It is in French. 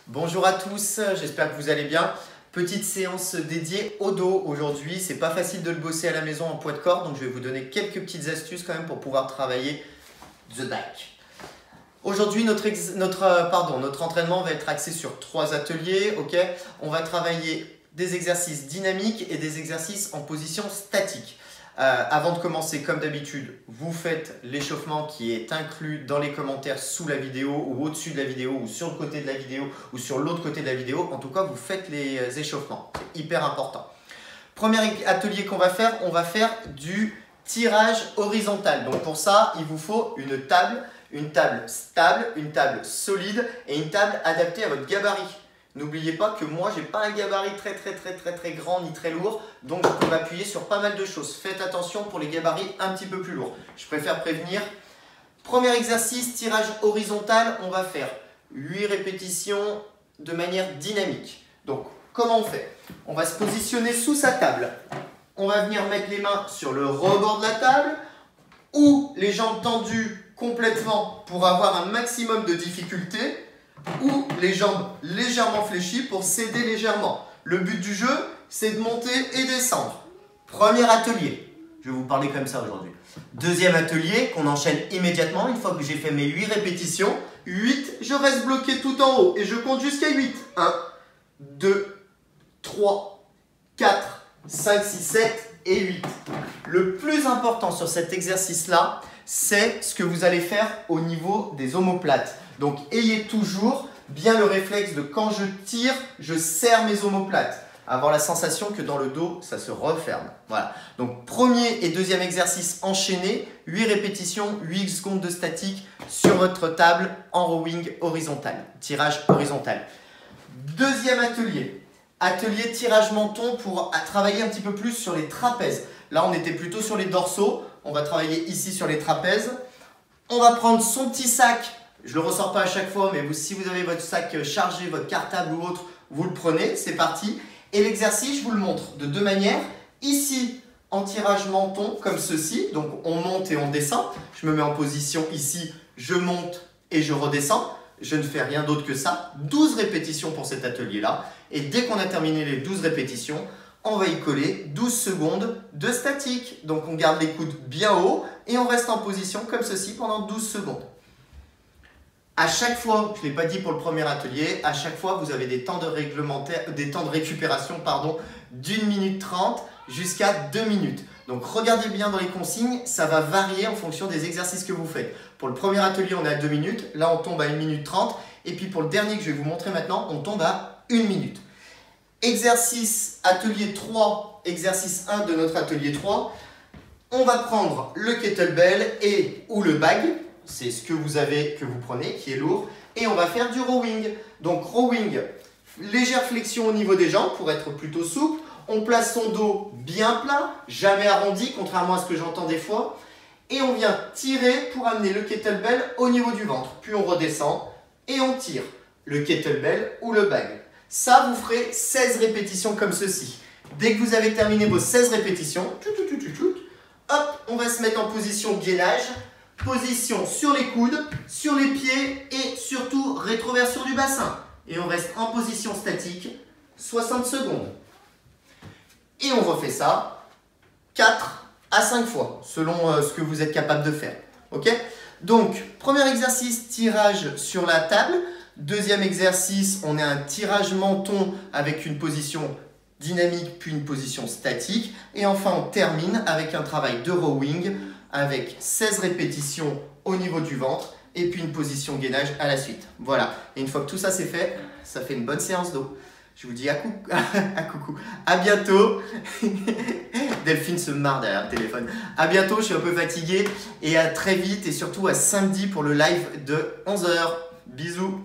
Bonjour à tous, j'espère que vous allez bien. Petite séance dédiée au dos aujourd'hui. C'est pas facile de le bosser à la maison en poids de corps, donc je vais vous donner quelques petites astuces quand même pour pouvoir travailler the back. Aujourd'hui, notre entraînement va être axé sur 3 ateliers. On va travailler des exercices dynamiques et des exercices en position statique. Avant de commencer, comme d'habitude, vous faites l'échauffement qui est inclus dans les commentaires sous la vidéo ou au-dessus de la vidéo ou sur le côté de la vidéo ou sur l'autre côté de la vidéo. En tout cas, vous faites les échauffements. C'est hyper important. Premier atelier qu'on va faire, on va faire du tirage horizontal. Donc pour ça, il vous faut une table stable, une table solide et une table adaptée à votre gabarit. N'oubliez pas que moi, je n'ai pas un gabarit très grand ni très lourd, donc je peux m'appuyer sur pas mal de choses. Faites attention pour les gabarits un petit peu plus lourds. Je préfère prévenir. Premier exercice, tirage horizontal, on va faire 8 répétitions de manière dynamique. Donc, comment on fait? On va se positionner sous sa table. On va venir mettre les mains sur le rebord de la table ou les jambes tendues complètement pour avoir un maximum de difficulté, ou les jambes légèrement fléchies pour céder légèrement. Le but du jeu, c'est de monter et descendre. Premier atelier. Je vais vous parler comme ça aujourd'hui. Deuxième atelier qu'on enchaîne immédiatement. Une fois que j'ai fait mes 8 répétitions, 8, je reste bloqué tout en haut et je compte jusqu'à 8. 1, 2, 3, 4, 5, 6, 7 et 8. Le plus important sur cet exercice-là, c'est ce que vous allez faire au niveau des omoplates. Donc, ayez toujours bien le réflexe de quand je tire, je serre mes omoplates. Avoir la sensation que dans le dos, ça se referme. Voilà. Donc, premier et deuxième exercice enchaînés, 8 répétitions, 8 secondes de statique sur votre table en rowing horizontal, tirage horizontal. Deuxième atelier, atelier tirage menton pour travailler un petit peu plus sur les trapèzes. Là, on était plutôt sur les dorsaux. On va travailler ici sur les trapèzes. On va prendre son petit sac. Je ne le ressors pas à chaque fois, mais si vous avez votre sac chargé, votre cartable ou autre, vous le prenez, c'est parti. Et l'exercice, je vous le montre de deux manières. Ici, en tirage menton, comme ceci. Donc, on monte et on descend. Je me mets en position ici, je monte et je redescends. Je ne fais rien d'autre que ça. 12 répétitions pour cet atelier-là. Et dès qu'on a terminé les 12 répétitions, on va y coller 12 secondes de statique. Donc, on garde les coudes bien haut et on reste en position comme ceci pendant 12 secondes. À chaque fois, je ne l'ai pas dit pour le premier atelier, à chaque fois, vous avez des temps de récupération d'1 minute 30 jusqu'à 2 minutes. Donc, regardez bien dans les consignes, ça va varier en fonction des exercices que vous faites. Pour le premier atelier, on est à 2 minutes. Là, on tombe à 1 minute 30. Et puis, pour le dernier que je vais vous montrer maintenant, on tombe à 1 minute. Exercice atelier 3, exercice 1 de notre atelier 3. On va prendre le kettlebell ou le bag. C'est ce que vous prenez, qui est lourd. Et on va faire du rowing. Donc rowing, légère flexion au niveau des jambes pour être plutôt souple. On place son dos bien plat, jamais arrondi, contrairement à ce que j'entends des fois. Et on vient tirer pour amener le kettlebell au niveau du ventre. Puis on redescend et on tire le kettlebell ou le bag. Ça, vous ferez 16 répétitions comme ceci. Dès que vous avez terminé vos 16 répétitions, hop, on va se mettre en position gainage. Position sur les coudes, sur les pieds et surtout rétroversion du bassin. Et on reste en position statique 60 secondes. Et on refait ça 4 à 5 fois selon ce que vous êtes capable de faire. Ok? Donc, premier exercice, tirage sur la table. Deuxième exercice, on a un tirage menton avec une position dynamique puis une position statique. Et enfin, on termine avec un travail de rowing avec 16 répétitions au niveau du ventre et puis une position gainage à la suite. Voilà. Et une fois que tout ça c'est fait, ça fait une bonne séance d'eau. Je vous dis à coucou. À bientôt. Delphine se marre derrière le téléphone. À bientôt, je suis un peu fatigué et à très vite et surtout à samedi pour le live de 11 h. Bisous.